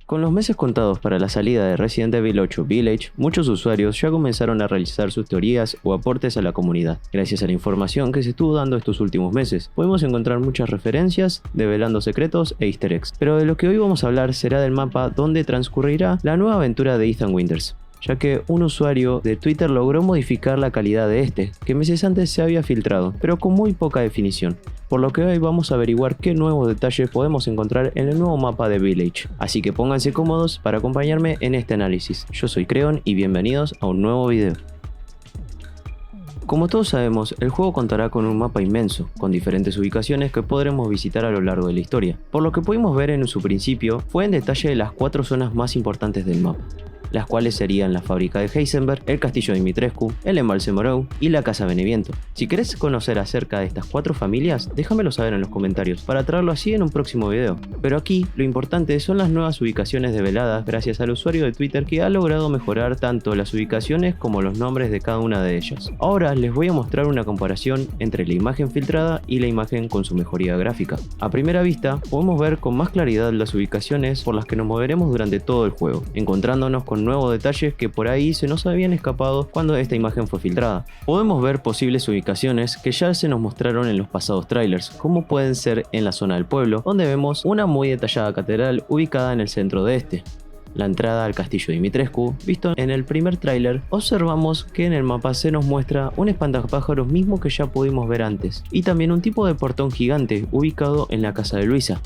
Con los meses contados para la salida de Resident Evil 8 Village, muchos usuarios ya comenzaron a realizar sus teorías o aportes a la comunidad. Gracias a la información que se estuvo dando estos últimos meses, podemos encontrar muchas referencias, develando secretos e easter eggs. Pero de lo que hoy vamos a hablar será del mapa donde transcurrirá la nueva aventura de Ethan Winters, ya que un usuario de Twitter logró modificar la calidad de este, que meses antes se había filtrado, pero con muy poca definición. Por lo que hoy vamos a averiguar qué nuevos detalles podemos encontrar en el nuevo mapa de Village. Así que pónganse cómodos para acompañarme en este análisis. Yo soy Creon y bienvenidos a un nuevo video. Como todos sabemos, el juego contará con un mapa inmenso, con diferentes ubicaciones que podremos visitar a lo largo de la historia. Por lo que pudimos ver en su principio, fue en detalle las 4 zonas más importantes del mapa, las cuales serían la fábrica de Heisenberg, el castillo de Dimitrescu, el embalse Moreau y la casa Beneviento. Si querés conocer acerca de estas 4 familias, déjamelo saber en los comentarios para traerlo así en un próximo video. Pero aquí lo importante son las nuevas ubicaciones develadas gracias al usuario de Twitter que ha logrado mejorar tanto las ubicaciones como los nombres de cada una de ellas. Ahora les voy a mostrar una comparación entre la imagen filtrada y la imagen con su mejoría gráfica. A primera vista podemos ver con más claridad las ubicaciones por las que nos moveremos durante todo el juego, encontrándonos con nuevos detalles que por ahí se nos habían escapado cuando esta imagen fue filtrada. Podemos ver posibles ubicaciones que ya se nos mostraron en los pasados trailers, como pueden ser en la zona del pueblo, donde vemos una muy detallada catedral ubicada en el centro de este. La entrada al castillo de Dimitrescu, visto en el primer tráiler, observamos que en el mapa se nos muestra un espantapájaros mismo que ya pudimos ver antes, y también un tipo de portón gigante ubicado en la casa de Luisa.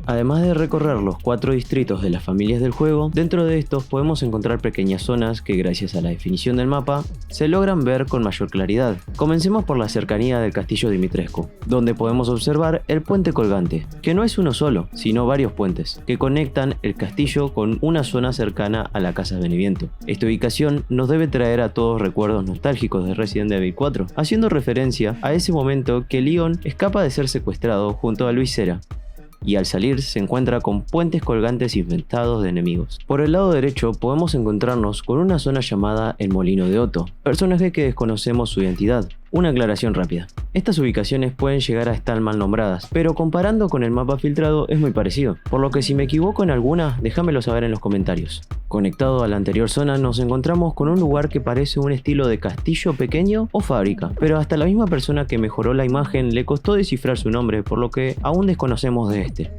Además de recorrer los 4 distritos de las familias del juego, dentro de estos podemos encontrar pequeñas zonas que gracias a la definición del mapa se logran ver con mayor claridad. Comencemos por la cercanía del castillo de Dimitrescu, donde podemos observar el puente colgante, que no es uno solo, sino varios puentes, que conectan el castillo con una zona cercana a la casa Beneviento. Esta ubicación nos debe traer a todos recuerdos nostálgicos de Resident Evil 4, haciendo referencia a ese momento que Leon escapa de ser secuestrado junto a Luis Cera, y al salir se encuentra con puentes colgantes infestados de enemigos. Por el lado derecho podemos encontrarnos con una zona llamada el Molino de Otto, personaje que desconocemos su identidad. Una aclaración rápida. Estas ubicaciones pueden llegar a estar mal nombradas, pero comparando con el mapa filtrado es muy parecido, por lo que si me equivoco en alguna, déjamelo saber en los comentarios. Conectado a la anterior zona nos encontramos con un lugar que parece un estilo de castillo pequeño o fábrica, pero hasta la misma persona que mejoró la imagen le costó descifrar su nombre, por lo que aún desconocemos de este.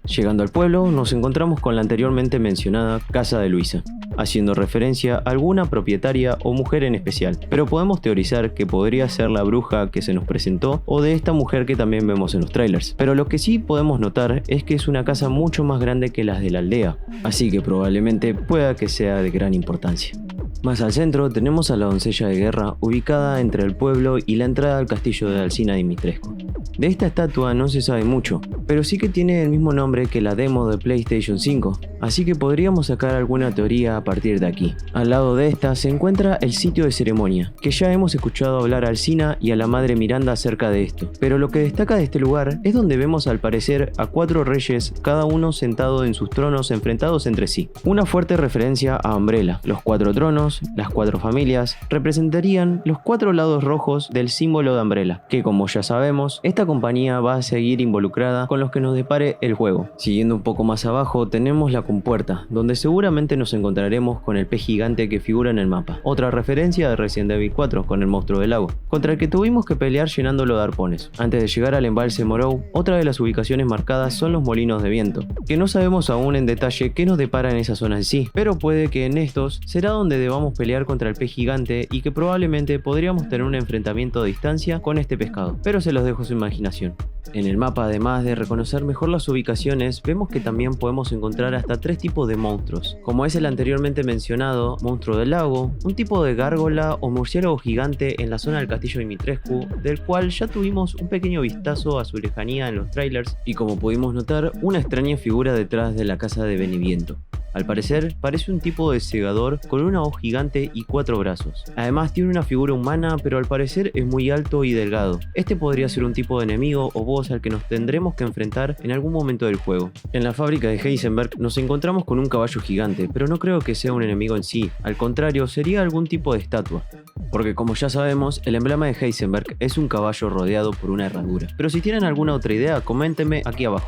Llegando al pueblo nos encontramos con la anteriormente mencionada casa de Luisa, haciendo referencia a alguna propietaria o mujer en especial, pero podemos teorizar que podría ser la bruja que se nos presentó o de esta mujer que también vemos en los trailers. Pero lo que sí podemos notar es que es una casa mucho más grande que las de la aldea, así que probablemente pueda que sea de gran importancia. Más al centro tenemos a la doncella de guerra ubicada entre el pueblo y la entrada al castillo de Alcina Dimitrescu. De esta estatua no se sabe mucho, pero sí que tiene el mismo nombre que la demo de PlayStation 5, así que podríamos sacar alguna teoría a partir de aquí. Al lado de esta se encuentra el sitio de ceremonia, que ya hemos escuchado hablar a Alcina y a la madre Miranda acerca de esto, pero lo que destaca de este lugar es donde vemos al parecer a 4 reyes, cada uno sentado en sus tronos enfrentados entre sí. Una fuerte referencia a Umbrella. Los 4 tronos, las 4 familias, representarían los 4 lados rojos del símbolo de Umbrella, que como ya sabemos, esta compañía va a seguir involucrada con los que nos depare el juego. Siguiendo un poco más abajo tenemos la compuerta, donde seguramente nos encontraremos con el pez gigante que figura en el mapa, otra referencia de Resident Evil 4 con el monstruo del lago, contra el que tuvimos que pelear llenándolo de arpones. Antes de llegar al embalse Moreau, otra de las ubicaciones marcadas son los molinos de viento, que no sabemos aún en detalle qué nos depara en esa zona en sí, pero puede que en estos será donde debamos pelear contra el pez gigante y que probablemente podríamos tener un enfrentamiento a distancia con este pescado, pero se los dejo a su imaginación. En el mapa, además de reconocer mejor las ubicaciones, vemos que también podemos encontrar hasta 3 tipos de monstruos, como es el anteriormente mencionado monstruo del lago, un tipo de gárgola o murciélago gigante en la zona del castillo de Dimitrescu, del cual ya tuvimos un pequeño vistazo a su lejanía en los trailers, y como pudimos notar, una extraña figura detrás de la casa de Beneviento. Al parecer, parece un tipo de segador con una hoz gigante y 4 brazos. Además tiene una figura humana, pero al parecer es muy alto y delgado. Este podría ser un tipo de enemigo o boss al que nos tendremos que enfrentar en algún momento del juego. En la fábrica de Heisenberg nos encontramos con un caballo gigante, pero no creo que sea un enemigo en sí. Al contrario, sería algún tipo de estatua. Porque como ya sabemos, el emblema de Heisenberg es un caballo rodeado por una herradura. Pero si tienen alguna otra idea, coméntenme aquí abajo.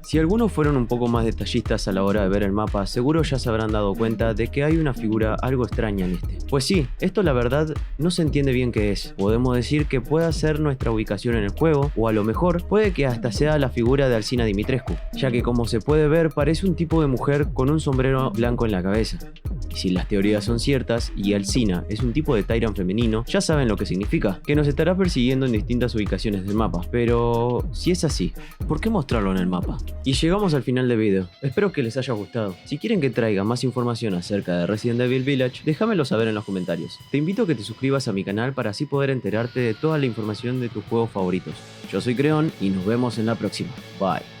Si algunos fueron un poco más detallistas a la hora de ver el mapa, seguro ya se habrán dado cuenta de que hay una figura algo extraña en este. Pues sí, esto la verdad no se entiende bien qué es. Podemos decir que puede ser nuestra ubicación en el juego, o a lo mejor puede que hasta sea la figura de Alcina Dimitrescu, ya que como se puede ver parece un tipo de mujer con un sombrero blanco en la cabeza. Y si las teorías son ciertas y Alcina es un tipo de Tyrant femenino, ya saben lo que significa, que nos estará persiguiendo en distintas ubicaciones del mapa. Pero si es así, ¿por qué mostrarlo en el mapa? Y llegamos al final del video. Espero que les haya gustado. Si quieren que traiga más información acerca de Resident Evil Village, déjamelo saber en los comentarios. Te invito a que te suscribas a mi canal para así poder enterarte de toda la información de tus juegos favoritos. Yo soy Creon y nos vemos en la próxima. Bye.